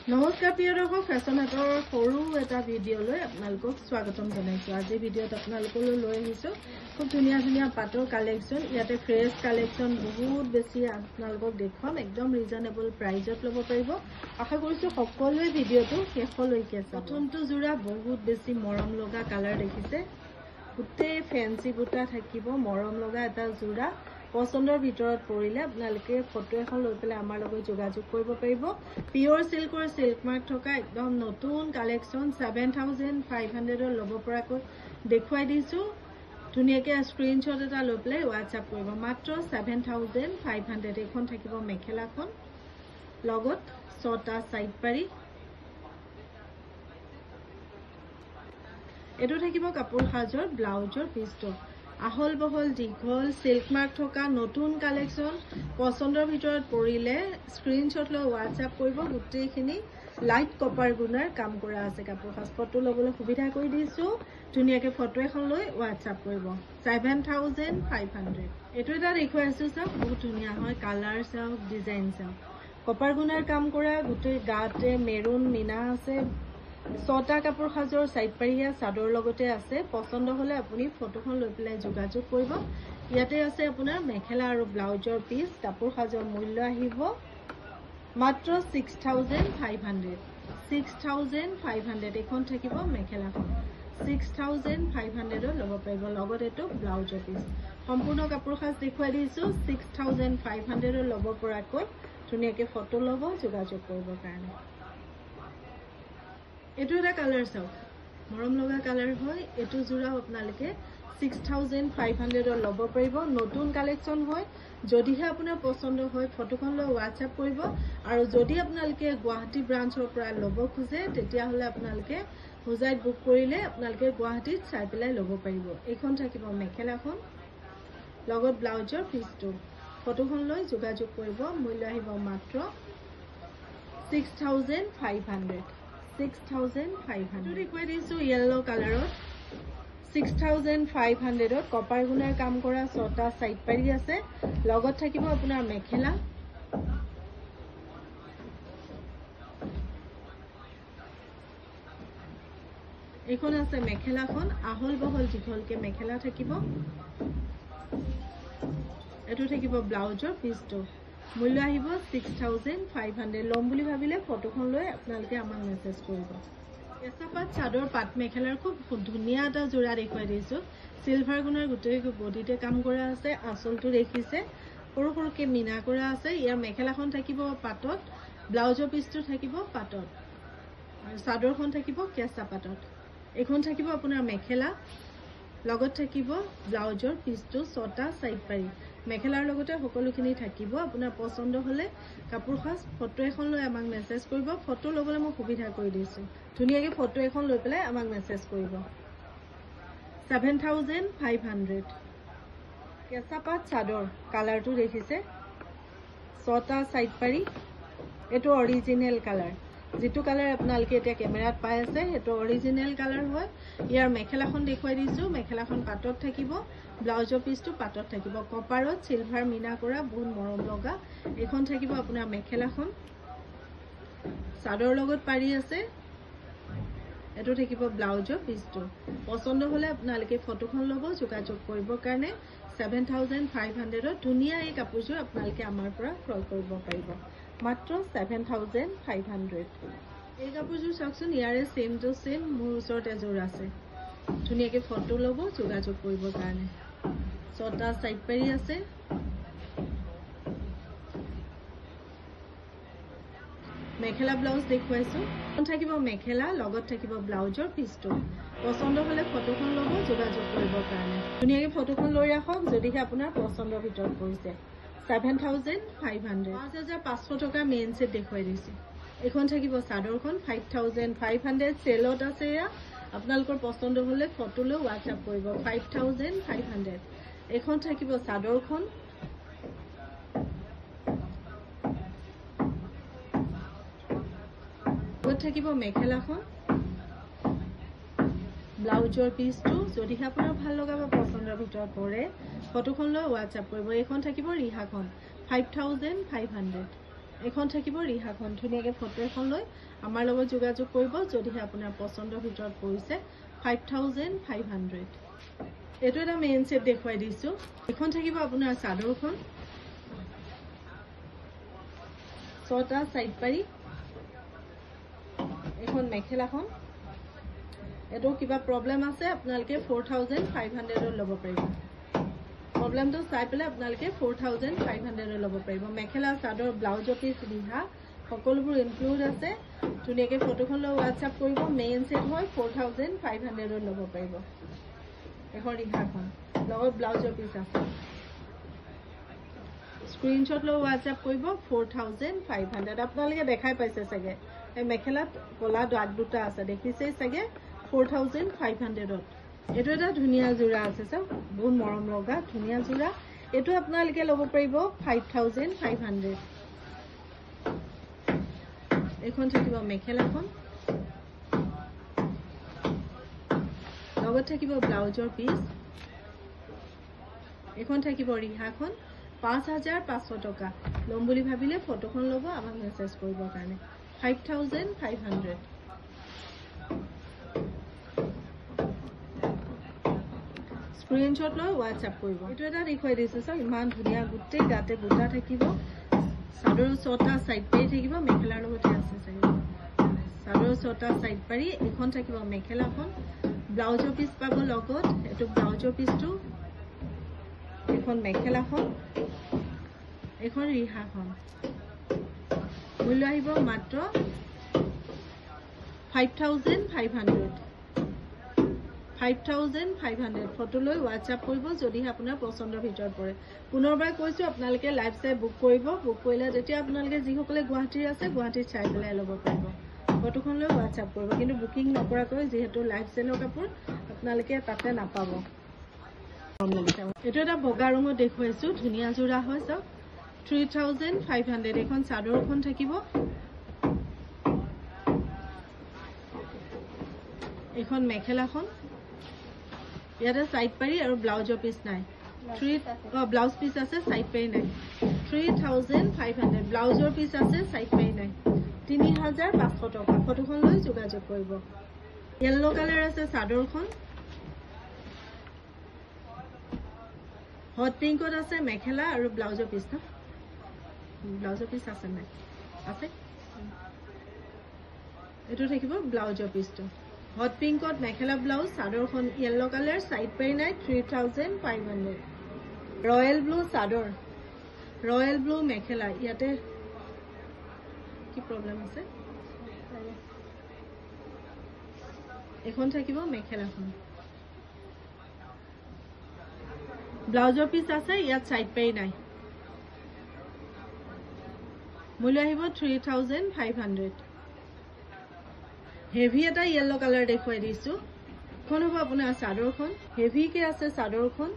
নমস্কাৰ প্ৰিয় দৰ্শক ফেশ্বন হাটৰ সৰু এটা ভিডিঅ'লৈ আপোনালোকক স্বাগতম জনাইছোঁ। আজি ভিডিঅ'ত আপোনালোকলৈ লৈ আহিছোঁ খুব ধুনীয়া ধুনীয়া পাটৰ কালেকশ্যন। ইয়াতে ফ্ৰেছ কালেকশ্যন বহুত বেছি আপোনালোকক দেখুৱাম, একদম ৰিজনেবল প্ৰাইজত ল'ব পাৰিব। আশা কৰিছোঁ সকলোৱে ভিডিঅ'টো শেষলৈকে চাব। প্ৰথমটো যোৰা বহুত বেছি মৰম লগা কালাৰ দেখিছে, গোটেই ফেঞ্চি বুটা থাকিব, মৰম লগা এটা যোৰা। পচন্দৰ ভিতৰত পৰিলে আপোনালোকে ফটো এখন লৈ পেলাই আমাৰ লগত যোগাযোগ কৰিব পাৰিব। পিয়ৰ চিল্কৰ চিল্ক মাৰ্ক থকা একদম নতুন কালেকশ্যন 7500 ল'ব পৰাকৈ দেখুৱাই দিছোঁ। ধুনীয়াকৈ স্ক্ৰীনশ্বট এটা লৈ পেলাই হোৱাটছআপ কৰিব। মাত্ৰ 7500। এইখন থাকিব মেখেলাখন, লগত 6টা ছাইড পাৰি। এইটো থাকিব কাপোৰ সাজৰ ব্লাউজৰ পিছটো। আহল বহল দীঘল চিল্ক মাৰ্ক থকা নতুন কালেকশ্যন। পচন্দৰ ভিতৰত পৰিলে স্ক্ৰীনশ্বট লৈ হোৱাটছআপ কৰিব। গোটেইখিনি লাইট কপাৰ গুণাৰ কাম কৰা আছে। কাপোৰ সাজ ফটো ল'বলৈ সুবিধা কৰি দিছোঁ। ধুনীয়াকৈ ফটো এখন লৈ হোৱাটছআপ কৰিব। 7500। এইটো এটা দেখুৱাইছোঁ, চাওক বহুত ধুনীয়া হয়, কালাৰ চাওক, ডিজাইন চাওক, কপাৰ গুণাৰ কাম কৰা। গোটেই গাতে মেৰুন মিনা আছে। 6টা কাপোৰ সাজৰ ছাইড পাৰিয়া চাদৰ লগতে আছে। পচন্দ হ'লে আপুনি ফটোখন লৈ পেলাই যোগাযোগ কৰিব। ইয়াতে আছে আপোনাৰ মেখেলা আৰু ব্লাউজৰ পিচ। কাপোৰ সাজৰ মূল্য আহিব মাত্ৰ 6500। 6500। এইখন থাকিব মেখেলাখন, 6500 ল'ব পাৰিব। লগত এইটো ব্লাউজৰ পিচ। সম্পূৰ্ণ কাপোৰ সাজ দেখুৱাই দিছোঁ। 6500 ল'ব পৰাকৈ ধুনীয়াকৈ ফটো ল'ব, যোগাযোগ কৰিবৰ কাৰণে। এইটো এটা কালাৰ চাওক, মৰম লগা কালাৰ হয়। এইটো যোৰাও আপোনালোকে 6500 ল'ব পাৰিব। নতুন কালেকশ্যন হয়। যদিহে আপোনাৰ পচন্দ হয় ফটোখন লৈ হোৱাটছআপ কৰিব। আৰু যদি আপোনালোকে গুৱাহাটী ব্ৰাঞ্চৰ পৰা ল'ব খোজে তেতিয়াহ'লে আপোনালোকে হোজাইত বুক কৰিলে আপোনালোকে গুৱাহাটীত চাই পেলাই ল'ব পাৰিব। এইখন থাকিব মেখেলাখন, লগত ব্লাউজৰ পিচটো। ফটোখন লৈ যোগাযোগ কৰিব। মূল্য আহিব মাত্ৰ 6500। 6500 দেখুৱাই দিছোঁ য়েল্ল' কালাৰত। 6500ত কপাৰ গুণাৰ কাম কৰা 6টা ছাইড পাৰি আছে। লগত থাকিব আপোনাৰ মেখেলা, এইখন আছে মেখেলাখন। আহল বহল দীঘলকৈ মেখেলা থাকিব। এইটো থাকিব ব্লাউজৰ পিচটো। মূল্য আহিব 6500। ল'ম বুলি ভাবিলে ফটোখন লৈ আপোনালোকে আমাক মেছেজ কৰিব। কেঁচা পাট চাদৰ পাট মেখেলাৰ খুব ধুনীয়া এটা যোৰা দেখুৱাই দিছোঁ। চিলভাৰ গুণাৰ গোটেই বডিতে কাম কৰা আছে। আঁচলটো দেখিছে, সৰু সৰুকৈ মিনা কৰা আছে। ইয়াৰ মেখেলাখন থাকিব পাটত, ব্লাউজৰ পিচটো থাকিব পাটত, আৰু চাদৰখন থাকিব কেঁচা পাটত। এইখন থাকিব আপোনাৰ মেখেলা, লগত থাকিব ব্লাউজৰ পিচটো। 6টা ছাইড পাৰি মেখেলাৰ লগতে সকলোখিনি থাকিব। আপোনাৰ পচন্দ হ'লে কাপোৰ সাজ ফটো এখন লৈ আমাক মেছেজ কৰিব। ফটো ল'বলৈ মই সুবিধা কৰি দিছোঁ। ধুনীয়াকৈ ফটো এখন লৈ পেলাই আমাক মেছেজ কৰিব। 7500। কেঁচা পাট চাদৰ কালাৰটো দেখিছে, 6টা ছাইড পাৰি। এইটো অৰিজিনেল কালাৰ। যিটো কালাৰ আপোনালোকে এতিয়া কেমেৰাত পাই আছে সেইটো অৰিজিনেল কালাৰ হয়। ইয়াৰ মেখেলাখন দেখুৱাই দিছোঁ। মেখেলাখন পাটত থাকিব, ব্লাউজৰ পিচটো পাটত থাকিব। কপাৰত চিলভাৰ মিনা কৰা, বহুত মৰম লগা। এইখন থাকিব আপোনাৰ মেখেলাখন, চাদৰ লগত পাৰি আছে। এইটো থাকিব ব্লাউজৰ পিচটো। পচন্দ হ'লে আপোনালোকে ফটোখন ল'ব, যোগাযোগ কৰিবৰ কাৰণে। 7500ত ধুনীয়া এই কাপোৰযোৰ আপোনালোকে আমাৰ পৰা ক্ৰয় কৰিব পাৰিব। মাত্ৰ 7500। এই কাপোৰযোৰ চাওকচোন, ইয়াৰে ছেম টু ছেম মোৰ ওচৰত এযোৰ আছে। ধুনীয়াকৈ ফটো ল'ব, যোগাযোগ কৰিবৰ কাৰণে। 6টা ছাইড পাৰি আছে। মেখেলা ব্লাউজ দেখুৱাইছোঁ। থাকিব মেখেলা, লগত থাকিব ব্লাউজৰ পিচটো। পচন্দ হ'লে ফটোখন ল'ব, যোগাযোগ কৰিবৰ কাৰণে। ধুনীয়াকৈ ফটোখন লৈ ৰাখক যদিহে আপোনাৰ পচন্দৰ ভিতৰত পৰিছে। 7500। 5500 টকা মেইন ছেট দেখুৱাই দিছোঁ। এইখন থাকিব চাদৰখন, 5500। চেলত আছে এয়া। আপোনালোকৰ পচন্দ হ'লে ফটো লৈ হোৱাটছআপ কৰিব। 5500। এইখন থাকিব চাদৰখন, থাকিব মেখেলাখন, ব্লাউজৰ পিচটো। যদিহে আপোনাৰ ভাল লগা বা পচন্দৰ ভিতৰত পৰে ফটোখন লৈ হোৱাটছআপ কৰিব। এইখন থাকিব ৰিহাখন, 5500। এখন থাকিব ৰিহাখন ধুনীয়াকৈ ফটো এখন লৈ আমাৰ লগত যোগাযোগ কৰিব যদিহে আপোনাৰ পচন্দৰ ভিতৰত পৰিছে 5500 এইটো এটা মেইন সেট দেখুৱাই দিছো এখন থাকিব আপোনাৰ চাদৰখন ছটা সাইড পাৰি এখন মেখেলাখন এটো কিবা প্ৰবলেম আছে আপোনালোকে 4500 ল'ব পাৰিব প্ৰবলেমটো চাই পেলাই আপোনালোকে 4500 ল'ব পাৰিব মেখেলা চাদৰ ব্লাউজ পিস ৰিহা সকলোবোৰ ইনক্লুড আছে ধুনীয়াকৈ ফটোখন লৈ WhatsApp কৰিব মেইন সেট হয় 4500 ল'ব পাৰিব এখন ৰিহাখন লগত ব্লাউজ পিস আছে স্ক্ৰিনশ্বট লৈ WhatsApp কৰিব 4500 আপোনালোকে দেখাই পাইছে চাগে এই মেখেলাত কলা দাগ দুটা আছে দেখিছে চাগে 4500 এটো এটা ধুনিয়া জোৰা আছে সব বহুত মৰম লগা ধুনিয়া জোৰা এটো আপোনালোকে ল'ব পাৰিব 5500 এখন থাকিব মেখেলাখন লগত থাকিব ব্লাউজৰ পিস এখন থাকিব ৰিহাখন 5500 টকা লম বুলি ভাবিলে ফটোখন ল'ব আমাক মেসেজ কৰিব কাৰণে 5500 স্ক্ৰিনশট লৈ WhatsApp কৰিব এটো এটা দেখুৱাই দিছো সব ইমান ধুনিয়া গুটে গাতে বুটা থাকিব সাদৰ ছটা সাইড পাৰি থাকিব মেখেলাৰ লগতে আছে চাগে সাদৰ ছটা সাইড পাৰি এখন থাকিব মেখেলাখন ব্লাউজৰ পিস পাব লগত এটো ব্লাউজৰ পিসটো এখন মেখেলাখন এখন ৰিহাখন মূল্য আহিব মাত্ৰ 5500 ফটো লৈ WhatsApp কৰিব যদি আপোনাৰ পছন্দৰ ভিতৰত পৰে পুনৰবাৰ কৈছো আপোনালোকে লাইভ চাই বুক কৰিব বুক কৰিলে যেতিয়া আপোনালোকে যিসকলে গুৱাহাটীৰ আছে গুৱাহাটীত চাই পেলাই ল'ব পাৰিব ফটোখন লৈ WhatsApp কৰিব কিন্তু বুকিং নকৰাকৈ যেহেতু লাইভ চেলৰ কাপোৰ আপোনালোকে তাতে নাপাব এটো এটা বগা ৰঙত দেখুৱাইছো ধুনিয়া জোৰা হয় সব 3500 এখন চাদৰখন থাকিব এখন মেখেলাখন ইয়াতে সাইড পাৰি আৰু ব্লাউজৰ পিস নাই ব্লাউজ পিস আছে সাইড পাৰি নাই 3500 ব্লাউজৰ পিস আছে সাইড পাৰি নাই 3500 টকা ফটোখন লৈ যোগাযোগ কৰিব ইয়েলো কালাৰ আছে চাদৰখন হট পিংকত আছে মেখেলা আৰু ব্লাউজৰ পিস না ব্লাউজৰ পিস আছে নাই আছে এটো থাকিব ব্লাউজৰ পিসটো হট পিংকত মেখেলা ব্লাউজ চাদৰখন ইয়েলো কালাৰ সাইড পাৰি নাই 3500 ৰয়েল ব্লু চাদৰ ৰয়েল ব্লু মেখেলা ইয়াতে কি প্ৰবলেম আছে এখন থাকিব মেখেলাখন ব্লাউজৰ পিস আছে ইয়াত সাইড পাৰি নাই মূল্য আহিব 3500 হেভি এটা ইয়েলো কালাৰ দেখুৱাই দিছো কোন হ'ব আপোনাৰ চাদৰখন হেভি কে আছে চাদৰখন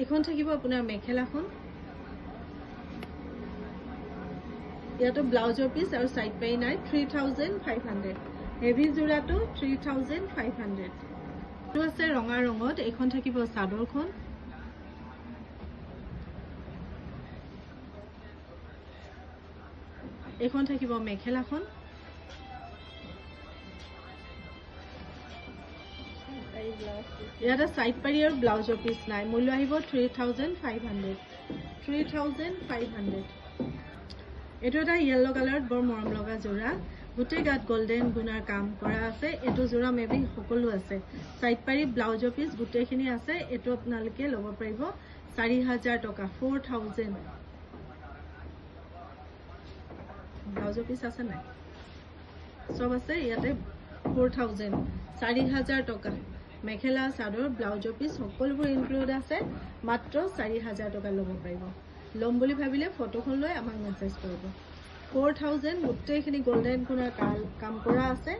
এখন থাকিব আপোনাৰ মেখেলাখন ইয়াতো ব্লাউজৰ পিস আৰু সাইড পাৰি নাই 3500 হেভি জোৰাটো 3500 তো আছে ৰঙা ৰঙত এখন থাকিব চাদৰখন এখন থাকিব মেখেলাখন ইয়াতে সাইড পাৰি আৰু ব্লাউজৰ পিস নাই মূল্য আহিব 3500 এটো এটা ইয়েলো কালাৰত বৰ মৰম লগা জোৰা গুটে গাত গোল্ডেন গুণাৰ কাম কৰা আছে এটো জোৰা মেবি সকলো আছে সাইড পাৰি ব্লাউজৰ পিস গুটেখিনি আছে এটো আপোনালোকে ল'ব পাৰিব 4000 টকা 4000 ব্লাউজৰ পিস আছে নাই সব আছে ইয়াতে 4000 4000 টকা মেখেলা চাদৰ ব্লাউজৰ পিস সকলোবোৰ ইনক্লুড আছে মাত্ৰ 4000 টকা ল'ব পাৰিব লম বুলি ভাবিলে ফটোখন লৈ আমাক মেসেজ কৰিব 4000 গুটেখিনি গোল্ডেন গুণাৰ কাম কৰা আছে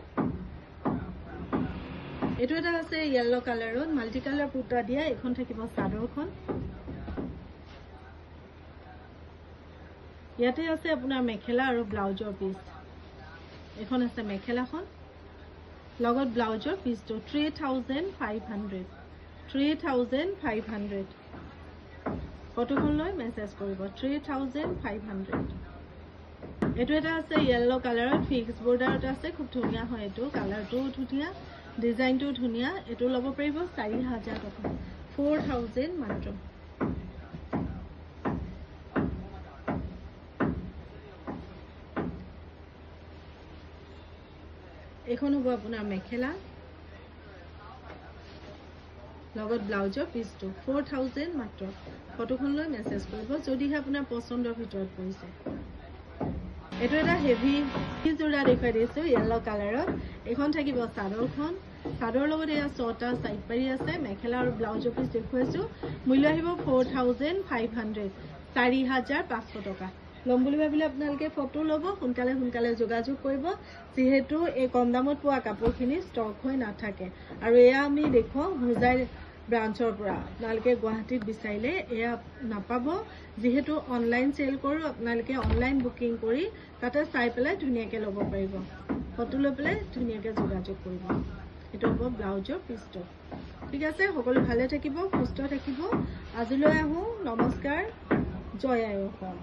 এটো এটা আছে ইয়েলো কালাৰত মাল্টি কালাৰ পুটা দিয়া এখন থাকিব চাদৰখন ইয়াতে আছে আপোনাৰ মেখেলা আৰু ব্লাউজৰ পিস এখন আছে মেখেলাখন লগত ব্লাউজৰ পিসটো 3500 ফটোখন লৈ মেছেজ কৰিব 3500 এইটো এটা আছে ইয়েলো কালাৰত ফিক্স বৰ্ডাৰত আছে খুব ধুনীয়া হয় এইটো কালাৰটো ধুনীয়া ডিজাইনটো ধুনীয়া এইটো ল'ব পাৰিব 4000 টকা 4000 মাত্ৰ এখন হ'ব আপোনাৰ মেখেলা লগত ব্লাউজৰ পিছটো 4000 মাত্ৰ ফটোখন লৈ মেছেজ কৰিব যদিহে আপোনাৰ পছন্দৰ ভিতৰত পৰিছে এইটো এটা হেভি যোৰা দেখুৱাই দিছো ইয়েলো কালাৰত এখন থাকিব চাদৰখন চাদৰ লগত এয়া 6টা সাইড পাৰি আছে মেখেলা আৰু ব্লাউজৰ পিছ দেখুৱাইছো মূল্য আহিব 4500 4500 টকা লম বুলি ভাবিলে আপোনালোকে ফটো ল'ব সোনকালে যোগাযোগ কৰিব যেহেতু এই কম দামত পোৱা কাপোৰখিনি ষ্টক হৈ নাথাকে আৰু এয়া আমি দেখুৱাও হুজাই ব্ৰাঞ্চৰ পৰা আপোনালোকে গুৱাহাটীত বিচাৰিলে এয়া নাপাব যেহেতু অনলাইন সেল কৰো আপোনালোকে অনলাইন বুকিং কৰি তাতে চাই পেলাই ধুনীয়াকৈ ল'ব পাৰিব ফটো লৈ পেলাই ধুনীয়াকৈ যোগাযোগ কৰিব এটো হ'ব ব্লাউজৰ পিছটো ঠিক আছে সকলো ভালে থাকিব সুস্থ থাকিব আজিলৈ আহো নমস্কাৰ জয় আই অসম